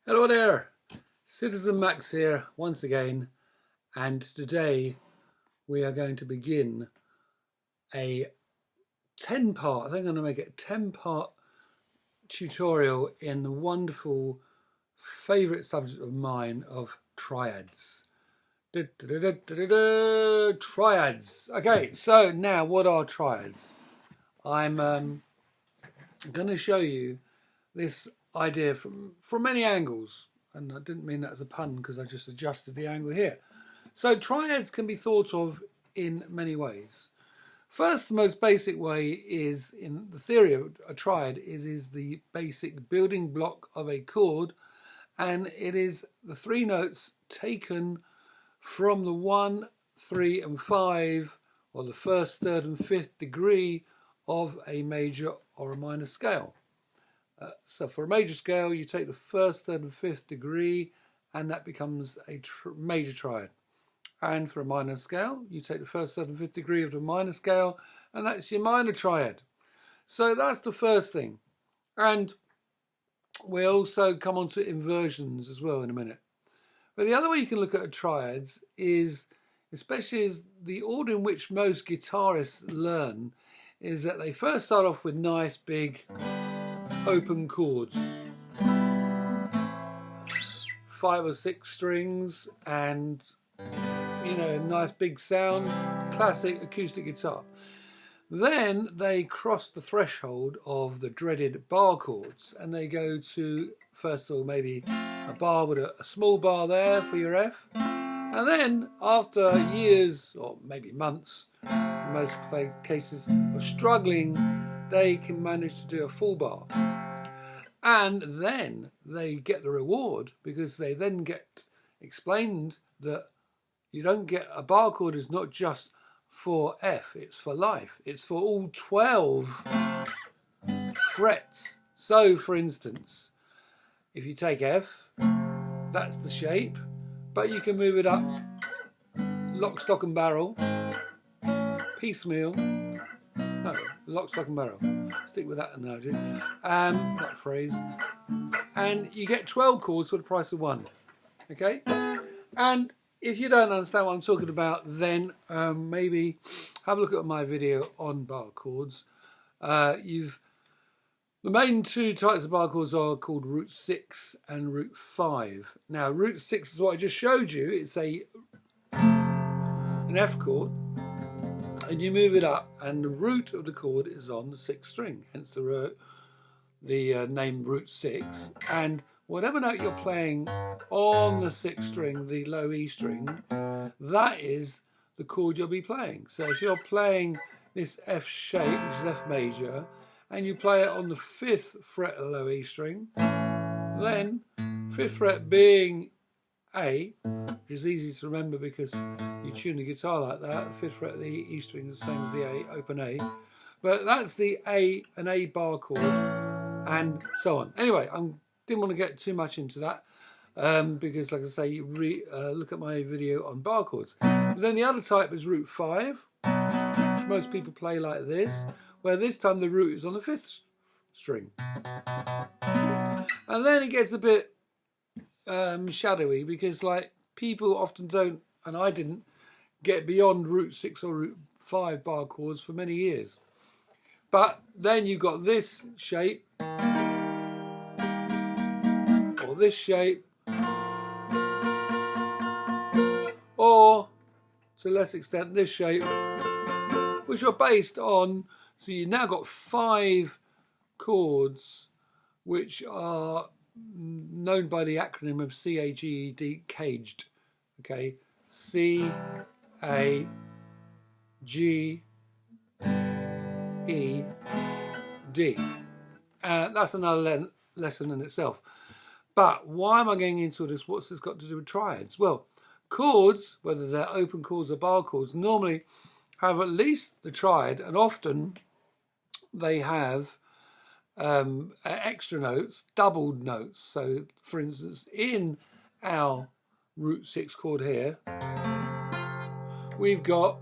Hello there, Citizen Max here once again, and today we are going to begin a 10-part, I think I'm going to make it a 10-part tutorial in the wonderful favourite subject of mine of triads. Triads. Okay, so now what are triads? I'm going to show you this idea from many angles, and I didn't mean that as a pun because I just adjusted the angle here. So triads can be thought of in many ways. First, the most basic way is in the theory of a triad. It is the basic building block of a chord, and it is the three notes taken from the 1, 3 and 5, or the first, third and fifth degree of a major or a minor scale. So for a major scale, you take the first, third and fifth degree, and that becomes a major triad. And for a minor scale, you take the first, third and fifth degree of the minor scale, and that's your minor triad. So that's the first thing. And we'll also come on to inversions as well in a minute. But the other way you can look at triads is, especially as the order in which most guitarists learn, is that they first start off with nice big open chords, 5 or 6 strings, and nice big sound, classic acoustic guitar. Then they cross the threshold of the dreaded bar chords, and they go to, first of all, maybe a bar with a small bar there for your F, and then after years or maybe months, in most cases of struggling, they can manage to do a full bar. And then they get the reward, because they then get explained that you don't get a bar chord is not just for F, it's for life. It's for all 12 frets. So for instance, if you take F, that's the shape, but you can move it up lock, stock and barrel, piecemeal. No, lock, stock and barrel. Stick with that analogy, that phrase. And you get 12 chords for the price of 1. Okay? And if you don't understand what I'm talking about, then maybe have a look at my video on bar chords. The main 2 types of bar chords are called root 6 and root 5. Now, root 6 is what I just showed you. It's an F chord, and you move it up, and the root of the chord is on the 6th string, hence the name root 6. And whatever note you're playing on the 6th string, the low E string, that is the chord you'll be playing. So if you're playing this F shape, which is F major, and you play it on the 5th fret of the low E string, then 5th fret being A, which is easy to remember because you tune the guitar like that, the 5th fret of the E string is the same as the A, open A. But that's an A bar chord, and so on. Anyway, didn't want to get too much into that because, like I say, look at my video on bar chords. But then the other type is root 5, which most people play like this, where this time the root is on the 5th string. And then it gets a bit shadowy, because like people often don't, and I didn't, get beyond root 6 or root 5 bar chords for many years. But then you've got this shape, or this shape, or to a less extent this shape, which are based on, so you've now got 5 chords which are known by the acronym of CAGED, caged. Okay, C, A, G, E, D. That's another lesson in itself. But why am I getting into this? What's this got to do with triads? Well, chords, whether they're open chords or bar chords, normally have at least the triad, and often they have extra notes, doubled notes. So for instance, in our root 6 chord here, we've got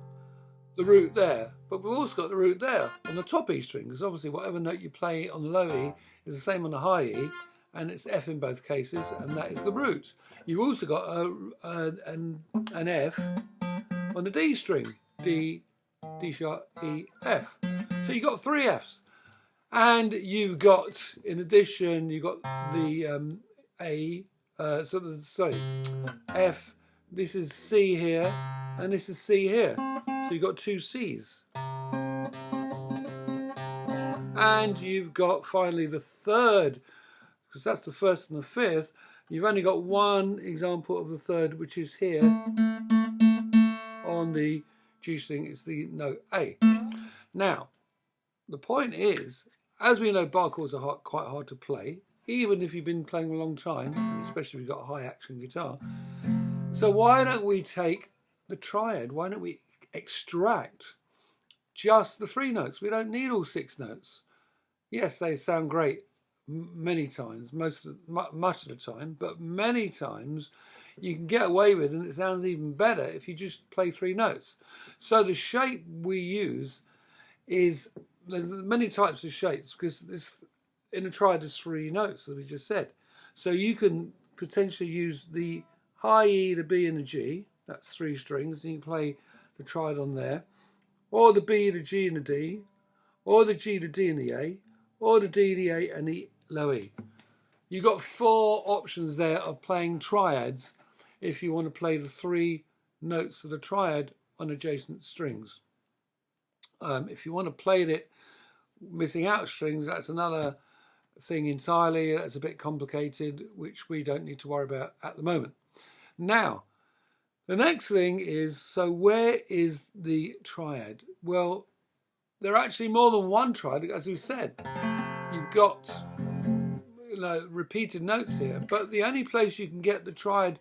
the root there, but we've also got the root there on the top E string, because obviously whatever note you play on the low E is the same on the high E, and it's F in both cases, and that is the root. You've also got an F on the D string, D sharp, E, F. So you've got 3 Fs. And you've got, in addition, you've got the F, this is C here, and this is C here. So you've got 2 Cs. And you've got, finally, the third, because that's the first and the fifth. You've only got one example of the third, which is here on the G string. It's the note A. Now, the point is, as we know, bar chords are quite hard to play, even if you've been playing a long time, especially if you've got a high action guitar. So why don't we take the triad? Why don't we extract just the 3 notes? We don't need all 6 notes. Yes, they sound great many times, much of the time, but many times you can get away with, and it sounds even better if you just play 3 notes. So the shape we use is, there's many types of shapes, because this, in a triad there's 3 notes, as we just said. So you can potentially use the high E, the B and the G, that's 3 strings, and you can play the triad on there, or the B, the G and the D, or the G, the D and the A, or the D, the A and the low E. You've got 4 options there of playing triads if you want to play the 3 notes of the triad on adjacent strings. If you want to play it missing out strings, that's another thing entirely. That's a bit complicated, which we don't need to worry about at the moment. Now, the next thing is, so where is the triad? Well, there are actually more than one triad, as we said. You've got repeated notes here, but the only place you can get the triad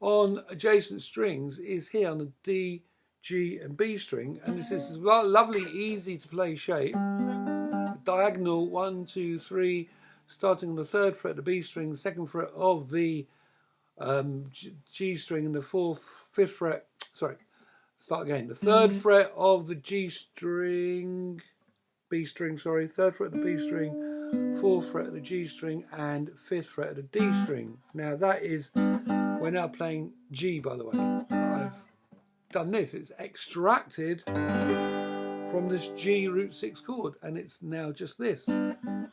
on adjacent strings is here on the D, G and B string, and this is a lovely, easy to play shape. Diagonal 1, 2, 3, starting on the 3rd fret of the B string, 2nd fret of the G string, and the 5th fret. Sorry, start again. The 3rd fret of the G string, B string. Sorry, 3rd fret of the B string, 4th fret of the G string, and 5th fret of the D string. Now that is, we're now playing G, by the way. I've done this. It's extracted from this G root 6 chord, and it's now just this.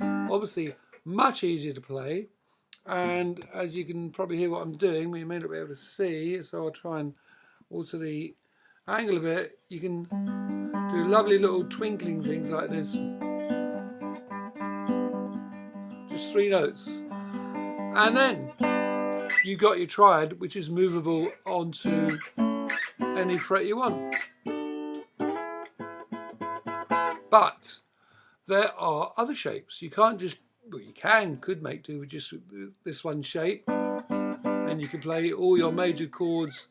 Obviously much easier to play, and as you can probably hear what I'm doing, but you may not be able to see, so I'll try and alter the angle a bit. You can do lovely little twinkling things like this. Just 3 notes, and then you got your triad, which is movable onto any fret you want. But there are other shapes. You can't just, well, you could make do with just this one shape, and you can play all your major chords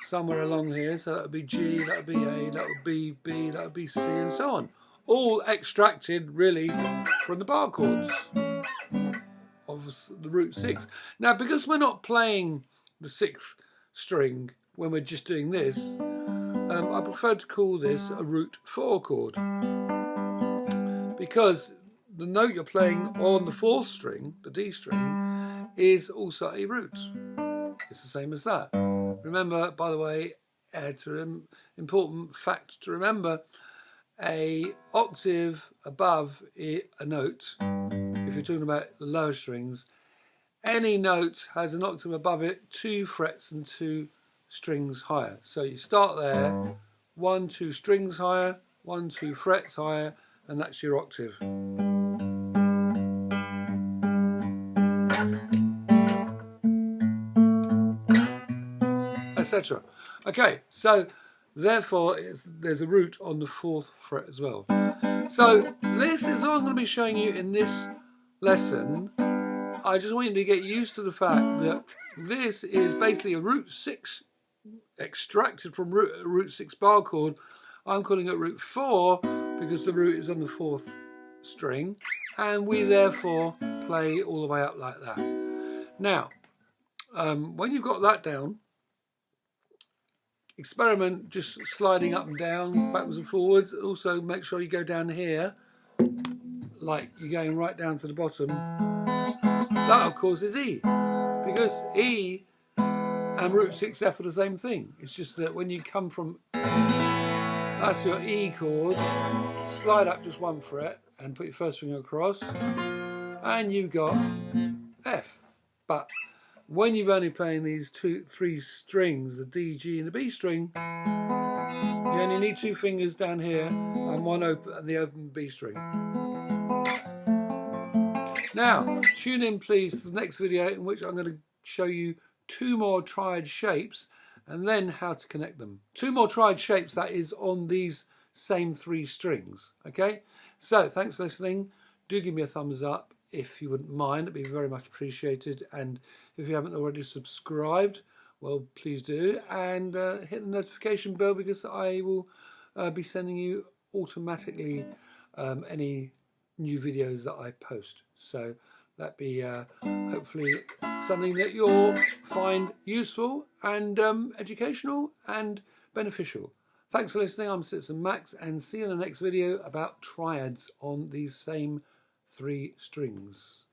somewhere along here. So that would be G, that would be A, that would be B, that would be C, and so on. All extracted really from the bar chords of the root 6. Now, because we're not playing the 6th string when we're just doing this, I prefer to call this a root 4 chord, because the note you're playing on the 4th string, the D string, is also a root. It's the same as that. Remember, by the way, important fact to remember, a octave above a note, if you're talking about the lower strings, any note has an octave above it 2 frets and 2 strings higher. So you start there, 1, 2 strings higher, 1, 2 frets higher, and that's your octave. Etc. Okay, so therefore there's a root on the 4th fret as well. So this is all I'm going to be showing you in this lesson. I just want you to get used to the fact that this is basically a root 6 extracted from root 6 bar chord. I'm calling it root 4 because the root is on the 4th string, and we therefore play all the way up like that. Now, when you've got that down, experiment just sliding up and down, backwards and forwards. Also make sure you go down here like you're going right down to the bottom. That of course is E, because E and root 6F are the same thing. It's just that when you come from, that's your E chord, slide up just one fret and put your first finger across, and you've got F. But when you're only playing these three strings, the D, G and the B string, you only need two fingers down here and one open, and the open B string. Now, tune in please to the next video in which I'm going to show you two more triad shapes and then how to connect them. Two more triad shapes, that is, on these same three strings. Okay, so thanks for listening. Do give me a thumbs up if you wouldn't mind. It'd be very much appreciated. And if you haven't already subscribed, well, please do. And hit the notification bell, because I will be sending you automatically any new videos that I post. So that'd be hopefully something that you'll find useful and educational and beneficial. Thanks for listening. I'm Citizen Max, and see you in the next video about triads on these same three strings.